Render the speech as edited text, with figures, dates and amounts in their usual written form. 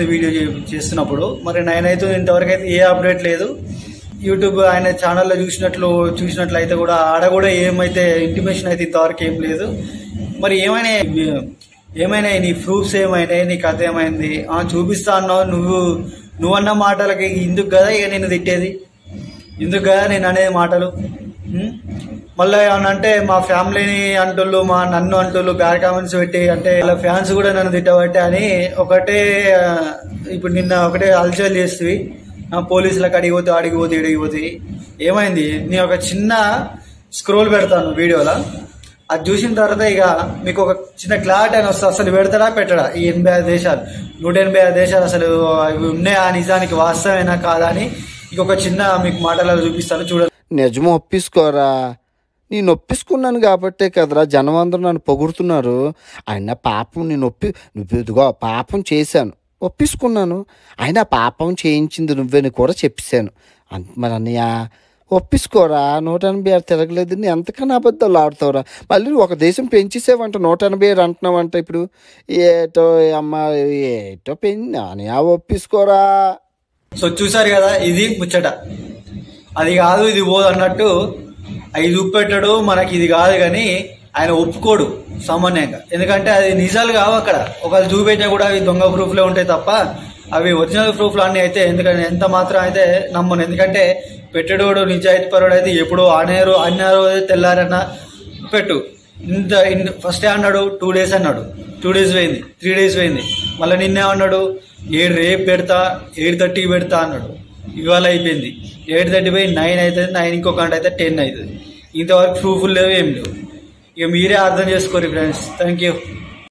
Video చేస్తున్నప్పుడు మరి 9 అయితే ఇంతవరకు అయితే ఏ అప్డేట్ లేదు. యూట్యూబ్ ఆయన ఛానల్లో చూసినట్లయితే కూడా ఆడ కూడా ఏమైతే ఇంటిమేషన్ అయితే ఇంతవరకు ఏం లేదు. మరి ఏమైనా నీ ప్రూఫ్స్ ఏమైనాయి, నీ కథ ఏమైంది? చూపిస్తా అన్నావు. నువ్వన్న మాటలకి ఇందుకు కదా ఇక నేను తిట్టేది, ఇందుకు కదా నేను అనేది మాటలు. మళ్ళీ ఏమన్నంటే మా ఫ్యామిలీని అంటుళ్ళు, నన్ను అంటుళ్ళు బ్యాడ్ కామెంట్స్ పెట్టి, అంటే వాళ్ళ ఫ్యాన్స్ కూడా నన్ను తిట్టబట్టే అని ఇప్పుడు నిన్న ఒకటే హల్చల్ చేస్తుంది. పోలీసులకు అడిగిపోతే ఏమైంది? నేను ఒక చిన్న స్క్రోల్ పెడతాను వీడియోలో, అది చూసిన తర్వాత ఇక మీకు ఒక చిన్న క్లారిటీ అని వస్తుంది. అసలు పెడతాడా పెట్టడా ఈ 85 దేశాలు 185 దేశాలు అసలు అవి ఉన్నాయా, నిజానికి వాస్తవమైనా కాదా అని ఇంకొక చిన్న మీకు మాటలలో చూపిస్తాను చూడండి. నిజం ఒప్పించుకోరా, నేను ఒప్పించుకున్నాను కాబట్టే కదరా జనం అందరూ నన్ను పొగుడుతున్నారు. ఆయన పాపం నువ్వు ఇదిగో పాపం చేశాను, ఒప్పించుకున్నాను. ఆయన పాపం చేయించింది నువ్వని కూడా చెప్పేశాను. మరి అన్నయ్య ఒప్పించుకోరా, 186 తిరగలేదు, నీ ఎంతకన్నా అబద్ధాలు ఆడుతావురా. మళ్ళీ ఒక దేశం పెంచేసేవంట, 187 అంటున్నావంట. ఇప్పుడు ఏటో అమ్మ ఏటో అన్నయ్య ఒప్పించుకోరా. సో చూసారు కదా, ఇది ముచ్చట. అది కాదు ఇది పోదు అన్నట్టు అవి చూపెట్టాడు మనకి. ఇది కాదు కానీ ఆయన ఒప్పుకోడు సామాన్యంగా, ఎందుకంటే అది నిజాలు కావు. అక్కడ ఒకళ్ళు చూపెట్టినా కూడా అవి దొంగ ప్రూఫ్లే ఉంటాయి తప్ప అవి ఒరిజినల్ ప్రూఫ్లు అన్నీ అయితే ఎందుకంటే ఎంత మాత్రం అయితే నమ్మను. ఎందుకంటే పెట్టేటోడు నిజాయితీ పరుడు అయితే ఎప్పుడో అన్నారు తెల్లారన్నా పెట్టు. ఫస్టే అన్నాడు 2 days అన్నాడు, 2 days పోయింది, 3 days పోయింది. మళ్ళీ నిన్నే అన్నాడు 7 రేపు పెడతా, 8:30 పెడతా అన్నాడు. ఇవాళ అయిపోయింది 8:30 పోయి 9 అవుతుంది, 9 ఇంకో గంట అయితే 10 అవుతుంది. ఇంతవరకు ప్రూఫ్లు లేవు, ఏం లేవు. ఇక మీరే అర్థం చేసుకోరు ఫ్రెండ్స్. Thank you.